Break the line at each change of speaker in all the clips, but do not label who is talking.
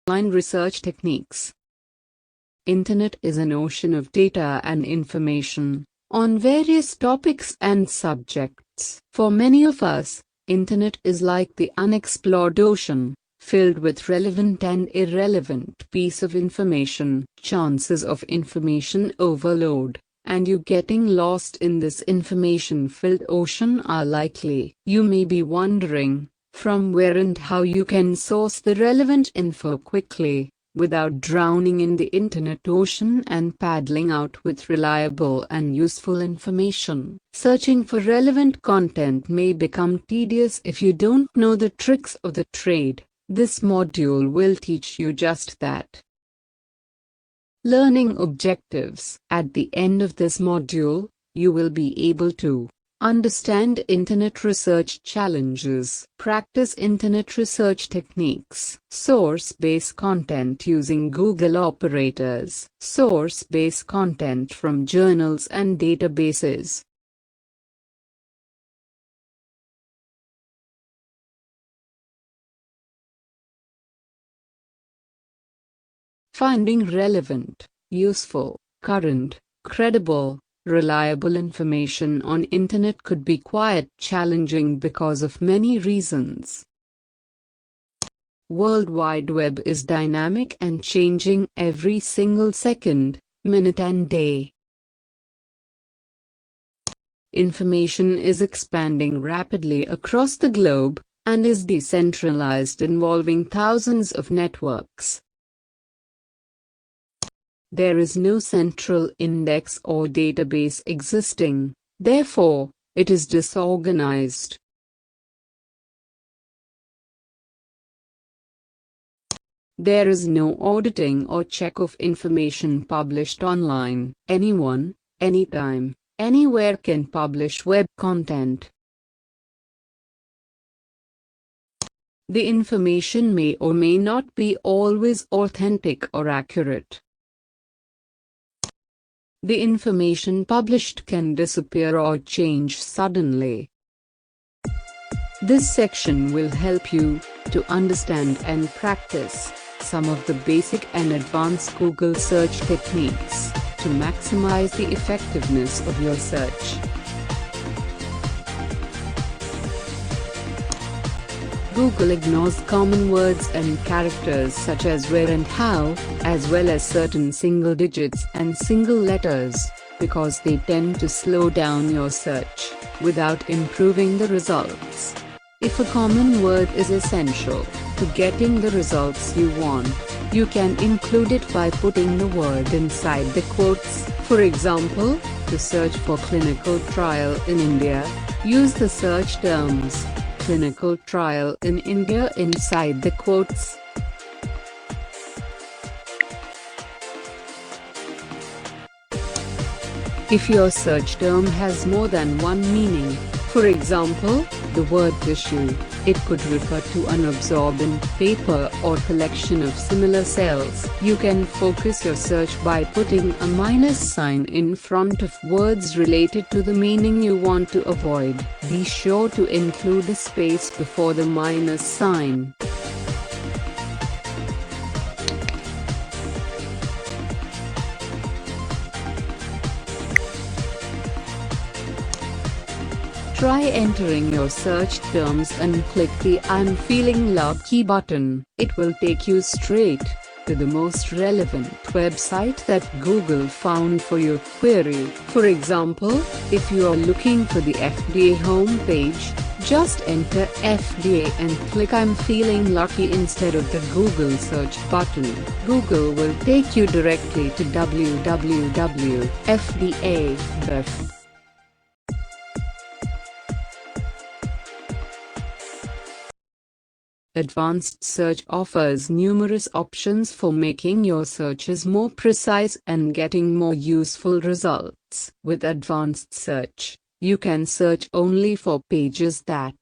Streamline research techniques. Internet is an ocean of data and information on various topics and subjects. For many of us, Internet is like the unexplored ocean, filled with relevant and irrelevant piece of information. Chances of information overload and you getting lost in this information-filled ocean are likely. You may be wondering from where and how you can source the relevant info quickly, without drowning in the internet ocean and paddling out with reliable and useful information. Searching for relevant content may become tedious if you don't know the tricks of the trade. This module will teach you just that. Learning objectives. At the end of this module, you will be able to understand internet research challenges, practice internet research techniques, source-based content using Google operators, source-based content from journals and databases. Finding relevant, useful, current, credible, reliable information on internet could be quite challenging because of many reasons. World Wide Web is dynamic and changing every single second, minute and day. Information is expanding rapidly across the globe and is decentralized, involving thousands of networks. There is no central index or database existing, therefore, it is disorganized. There is no auditing or check of information published online. Anyone, anytime, anywhere can publish web content. The information may or may not be always authentic or accurate. The information published can disappear or change suddenly. This section will help you to understand and practice some of the basic and advanced Google search techniques to maximize the effectiveness of your search. Google ignores common words and characters such as where and how, as well as certain single digits and single letters, because they tend to slow down your search, without improving the results. If a common word is essential to getting the results you want, you can include it by putting the word inside the quotes. For example, to search for clinical trial in India, use the search terms clinical trial in India inside the quotes. If your search term has more than one meaning, for example, the word tissue, it could refer to an absorbent paper or collection of similar cells. You can focus your search by putting a minus sign in front of words related to the meaning you want to avoid. Be sure to include a space before the minus sign. Try entering your search terms and click the I'm feeling lucky button. It will take you straight to the most relevant website that Google found for your query. For example, if you are looking for the FDA homepage, just enter FDA and click I'm feeling lucky instead of the Google search button. Google will take you directly to www.fda.gov. Advanced Search offers numerous options for making your searches more precise and getting more useful results. With Advanced Search, you can search only for pages that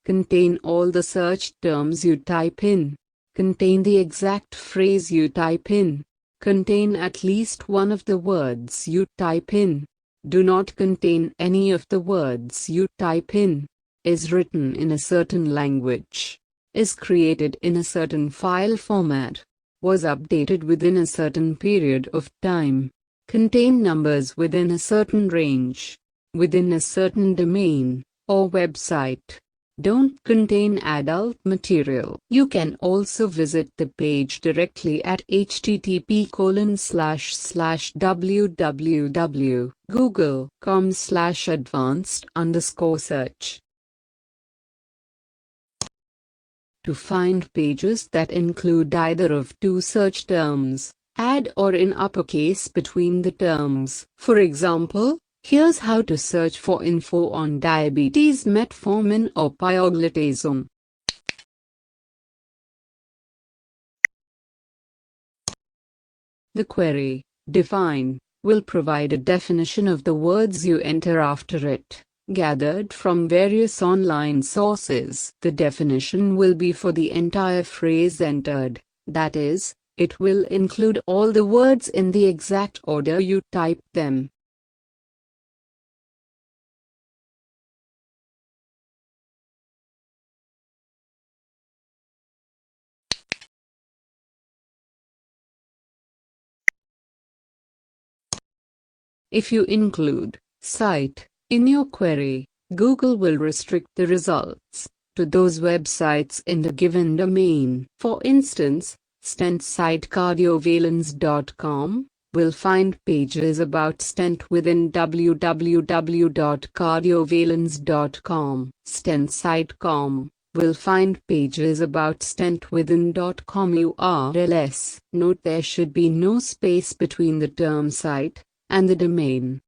contain all the search terms you type in, contain the exact phrase you type in, contain at least one of the words you type in, do not contain any of the words you type in, is written in a certain language, is created in a certain file format, was updated within a certain period of time, contain numbers within a certain range, within a certain domain or website, don't contain adult material. You can also visit the page directly at http://www.google.com/advanced_search. To find pages that include either of two search terms, add or in uppercase between the terms. For example, here's how to search for info on diabetes, metformin or pioglitazone. The query, define, will provide a definition of the words you enter after it, gathered from various online sources. The definition will be for the entire phrase entered, that is, it will include all the words in the exact order you typed them. If you include site in your query, Google will restrict the results to those websites in the given domain. For instance, stent site cardiovalence.com will find pages about stent within www.cardiovalence.com. Stent site.com will find pages about stent within .com URLs. Note there should be no space between the term site and the domain.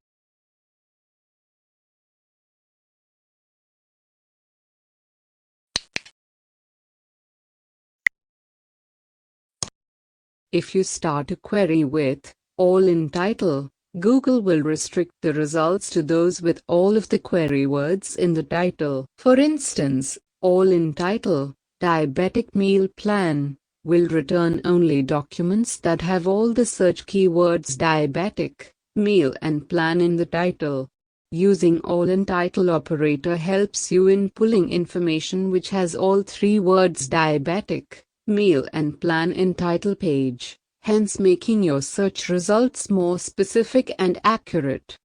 If you start a query with all in title, Google will restrict the results to those with all of the query words in the title. For instance, all in title, diabetic meal plan, will return only documents that have all the search keywords diabetic, meal and plan in the title. Using all in title operator helps you in pulling information which has all three words diabetic, meal and plan in title page, hence making your search results more specific and accurate.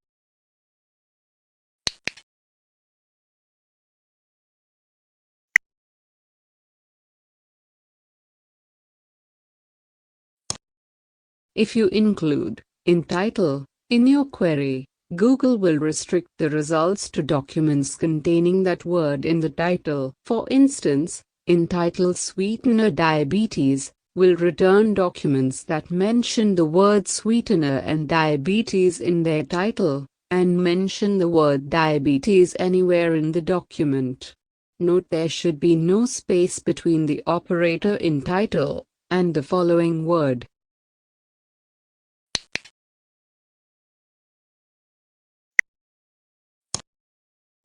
If you include in title in your query, Google will restrict the results to documents containing that word in the title. For instance, in title sweetener diabetes will return documents that mention the word sweetener and diabetes in their title, and mention the word diabetes anywhere in the document. Note there should be no space between the operator in title and the following word.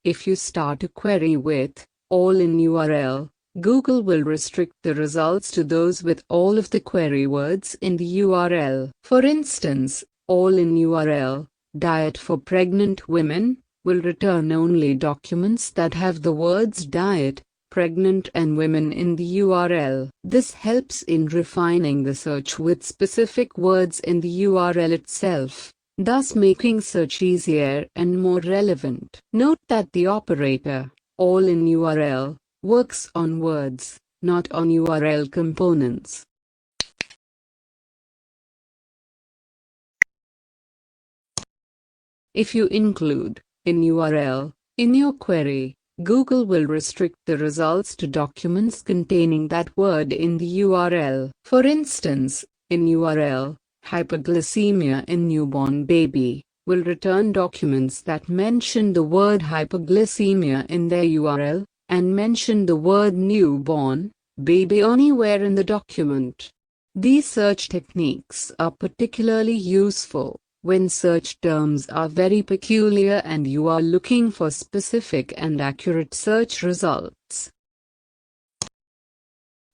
If you start a query with all in URL, Google will restrict the results to those with all of the query words in the URL. For instance, all in URL, diet for pregnant women, will return only documents that have the words diet, pregnant and women in the URL. This helps in refining the search with specific words in the URL itself, thus making search easier and more relevant. Note that the operator, all in URL, works on words, not on URL components. If you include in URL in your query, Google will restrict the results to documents containing that word in the URL. For instance, in URL, hypoglycemia in newborn baby will return documents that mention the word hypoglycemia in their URL, and mention the word newborn baby anywhere in the document. These search techniques are particularly useful when search terms are very peculiar and you are looking for specific and accurate search results.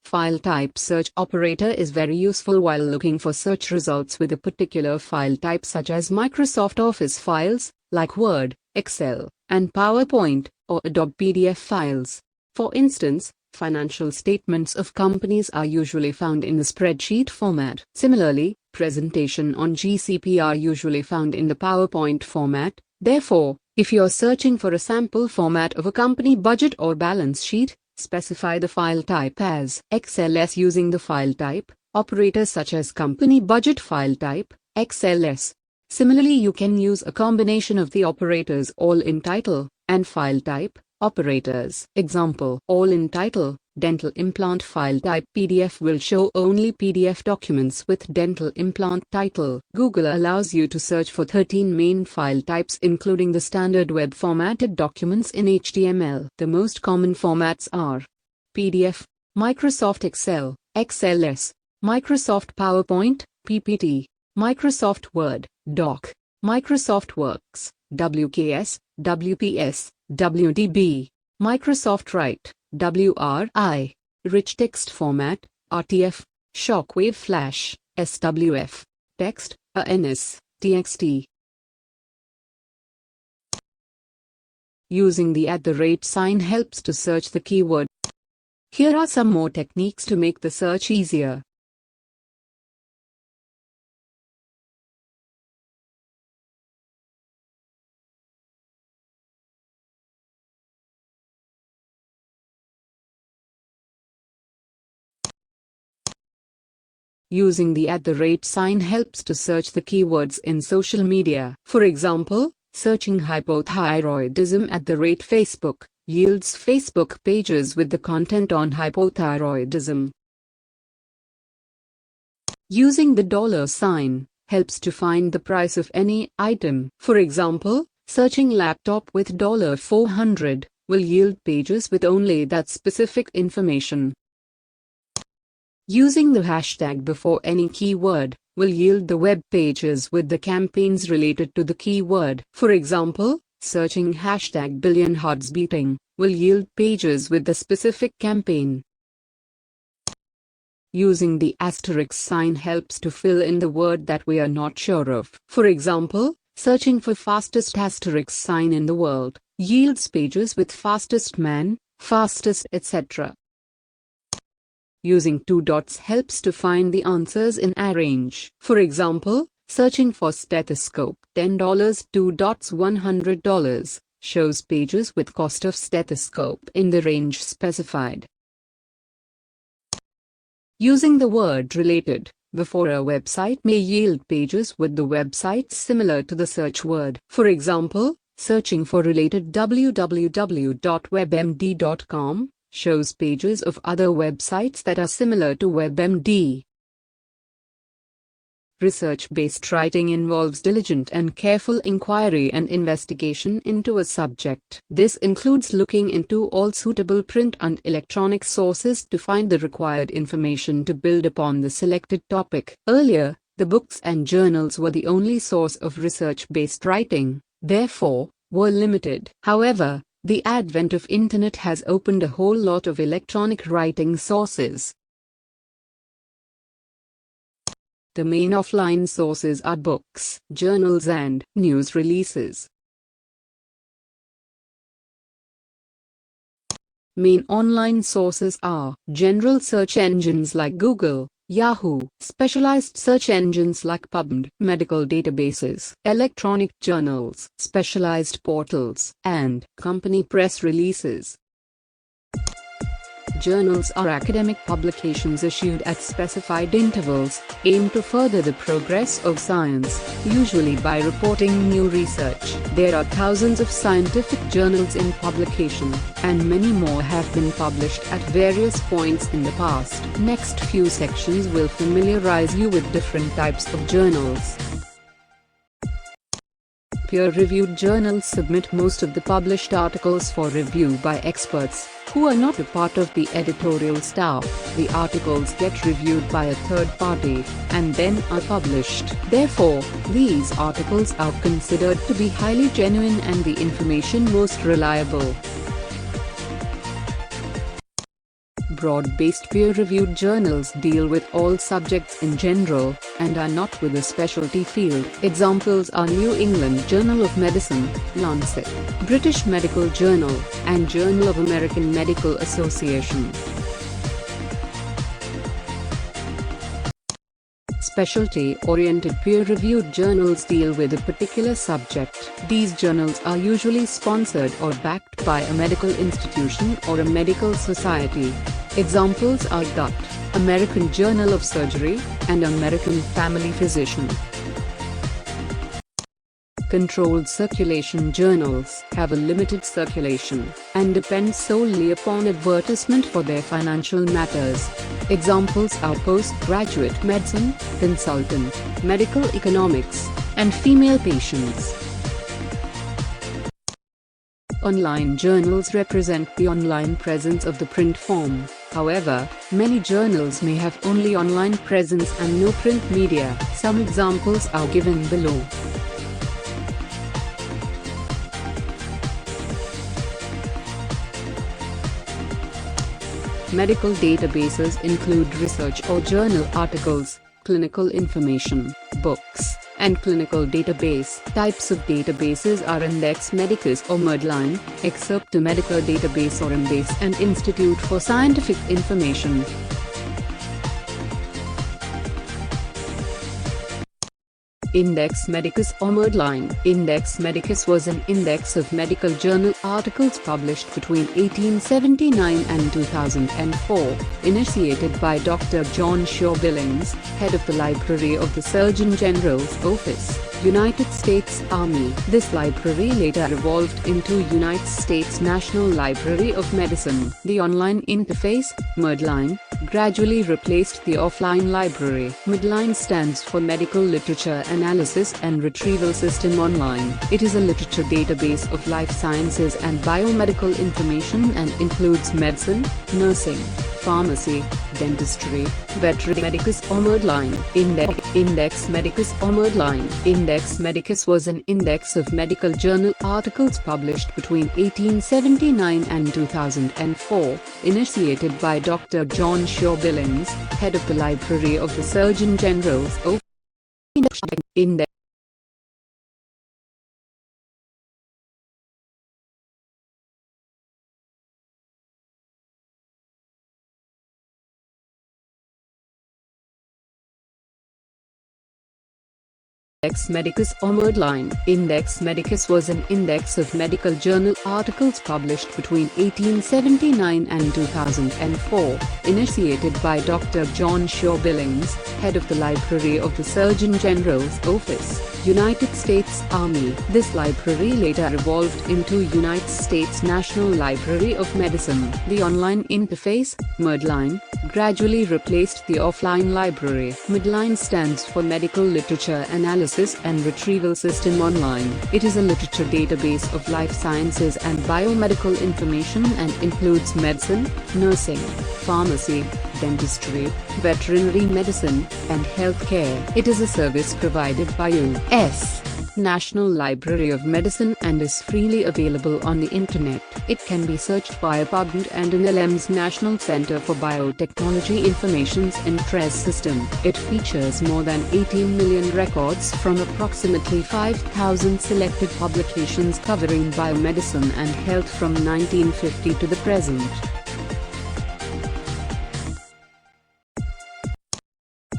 File type search operator is very useful while looking for search results with a particular file type such as Microsoft Office files, like Word, Excel, and PowerPoint, or Adobe PDF files. For instance, Financial statements of companies are usually found in the spreadsheet format. Similarly, presentation on GCP are usually found in the PowerPoint format. Therefore, if you're searching for a sample format of a company budget or balance sheet, specify the file type as XLS using the file type operator such as company budget file type, XLS. Similarly, you can use a combination of the operators all in title and file type operators. Example: all in title, dental implant file type PDF will show only PDF documents with dental implant title. Google allows you to search for 13 main file types including the standard web formatted documents in HTML. The most common formats are PDF, Microsoft Excel, XLS, Microsoft PowerPoint, PPT, Microsoft Word, Doc, Microsoft Works, WKS, WPS, WDB, Microsoft Write, WRI, Rich Text Format, RTF, Shockwave Flash, SWF, Text, ANS, TXT. Using the @ sign helps to search the keyword. Here are some more techniques to make the search easier. Using the @ sign helps to search the keywords in social media. For example, searching hypothyroidism @ Facebook yields Facebook pages with the content on hypothyroidism. Using the $sign helps to find the price of any item. For example, searching laptop with $400 will yield pages with only that specific information. Using the hashtag before any keyword will yield the web pages with the campaigns related to the keyword. For example, searching hashtag billion hearts beating will yield pages with the specific campaign. Using the * sign helps to fill in the word that we are not sure of. For example, searching for fastest * sign in the world yields pages with fastest man, fastest, etc. Using 2 dots helps to find the answers in a range. For example, searching for stethoscope $10 2 dots $100 shows pages with cost of stethoscope in the range specified. Using the word related before a website may yield pages with the websites similar to the search word. For example, searching for related www.webmd.com shows pages of other websites that are similar to WebMD. Research-based writing involves diligent and careful inquiry and investigation into a subject. This includes looking into all suitable print and electronic sources to find the required information to build upon the selected topic. Earlier, the books and journals were the only source of research-based writing, therefore, were limited. However, the advent of Internet has opened a whole lot of electronic writing sources. The main offline sources are books, journals and news releases. Main online sources are general search engines like Google, Yahoo, specialized search engines like PubMed, medical databases, electronic journals, specialized portals, and company press releases. Journals are academic publications issued at specified intervals, aimed to further the progress of science, usually by reporting new research. There are thousands of scientific journals in publication, and many more have been published at various points in the past. Next few sections will familiarize you with different types of journals. Peer-reviewed journals submit most of the published articles for review by experts, who are not a part of the editorial staff. The articles get reviewed by a third party, and then are published. Therefore, these articles are considered to be highly genuine and the information most reliable. broad-based peer-reviewed journals deal with all subjects in general, and are not with a specialty field. Examples are New England Journal of Medicine, Lancet, British Medical Journal, and Journal of American Medical Association. Specialty-oriented peer-reviewed journals deal with a particular subject. These journals are usually sponsored or backed by a medical institution or a medical society. Examples are GUT, American Journal of Surgery, and American Family Physician. Controlled circulation journals have a limited circulation, and depend solely upon advertisement for their financial matters. Examples are Postgraduate Medicine, Consultant, Medical Economics, and Female Patients. Online journals represent the online presence of the print form. However, many journals may have only online presence and no print media. Some examples are given below. Medical databases include research or journal articles, clinical information, books, and clinical database. Types of databases are Index Medicus or Medline, Excerpt to Medical Database or Embase, and Institute for Scientific Information. Index Medicus or Medline. Index Medicus was an index of medical journal articles published between 1879 and 2004, initiated by Dr. John Shaw Billings, head of the Library of the Surgeon General's Office, United States Army. This library later evolved into United States National Library of Medicine. The online interface, Medline, gradually replaced the offline library. Medline stands for Medical Literature Analysis and Retrieval System Online. It is a literature database of life sciences and biomedical information and includes medicine, nursing, pharmacy, dentistry, veterinary. Medicus or Medline. Index Medicus or Medline. Index Medicus was an index of medical journal articles published between 1879 and 2004, initiated by Dr. John Shaw Billings, head of the Library of the Surgeon General's Office. Index Medicus or Medline. Index Medicus was an index of medical journal articles published between 1879 and 2004, initiated by Dr. John Shaw Billings, head of the Library of the Surgeon General's Office, United States Army. This library later evolved into United States National Library of Medicine. The online interface, Medline, gradually replaced the offline library. Medline stands for Medical Literature Analysis and Retrieval System Online. It is a literature database of life sciences and biomedical information and includes medicine, nursing, pharmacy, dentistry, veterinary medicine, and healthcare. It is a service provided by U.S. National Library of Medicine and is freely available on the Internet. It can be searched via PubMed and NLM's National Center for Biotechnology Information's Interest System. It features more than 18 million records from approximately 5,000 selected publications covering biomedicine and health from 1950 to the present.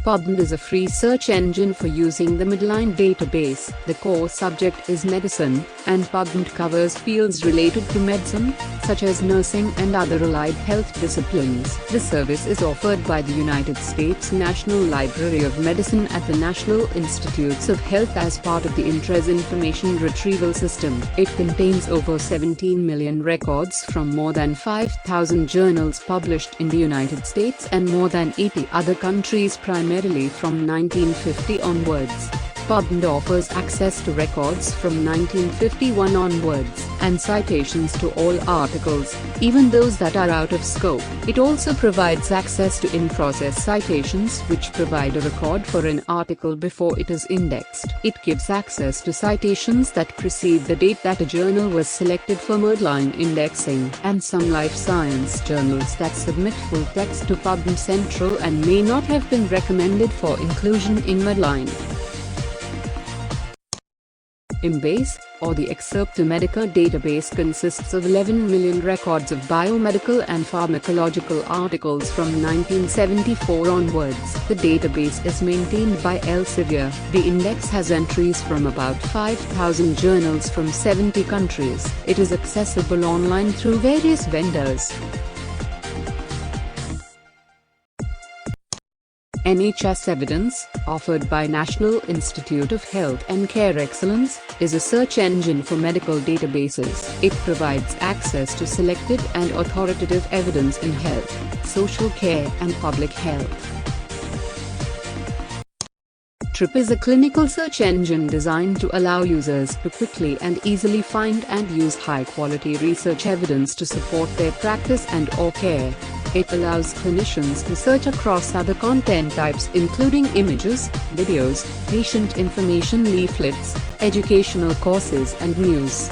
PubMed is a free search engine for using the Medline database. The core subject is medicine, and PubMed covers fields related to medicine, such as nursing and other allied health disciplines. The service is offered by the United States National Library of Medicine at the National Institutes of Health as part of the Interest Information Retrieval System. It contains over 17 million records from more than 5,000 journals published in the United States and more than 80 other countries, primarily from 1950 onwards. PubMed offers access to records from 1951 onwards, and citations to all articles, even those that are out of scope. It also provides access to in-process citations, which provide a record for an article before it is indexed. It gives access to citations that precede the date that a journal was selected for Medline indexing, and some life science journals that submit full text to PubMed Central and may not have been recommended for inclusion in Medline. Embase, or the Excerpt to Medica database, consists of 11 million records of biomedical and pharmacological articles from 1974 onwards. The database is maintained by Elsevier. The index has entries from about 5,000 journals from 70 countries. It is accessible online through various vendors. NHS Evidence, offered by National Institute of Health and Care Excellence, is a search engine for medical databases. It provides access to selected and authoritative evidence in health, social care and public health. TRIP is a clinical search engine designed to allow users to quickly and easily find and use high-quality research evidence to support their practice and/or care. It allows clinicians to search across other content types including images, videos, patient information leaflets, educational courses and news.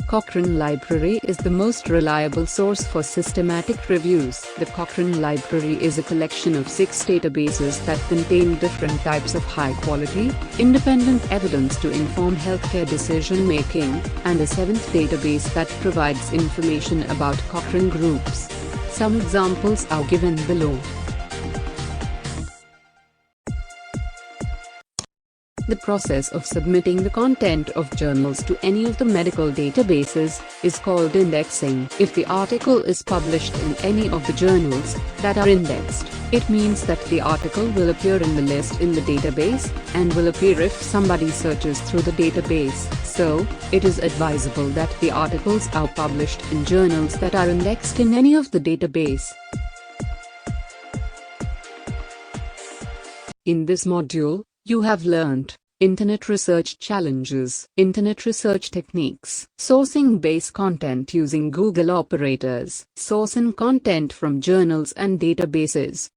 Cochrane Library is the most reliable source for systematic reviews. The Cochrane Library is a collection of 6 databases that contain different types of high-quality, independent evidence to inform healthcare decision-making, and a 7th database that provides information about Cochrane groups. Some examples are given below. The process of submitting the content of journals to any of the medical databases is called indexing. If the article is published in any of the journals that are indexed, it means that the article will appear in the list in the database, and will appear if somebody searches through the database. So, it is advisable that the articles are published in journals that are indexed in any of the database. In this module, you have learnt Internet research challenges, Internet research techniques, sourcing base content using Google operators, sourcing content from journals and databases,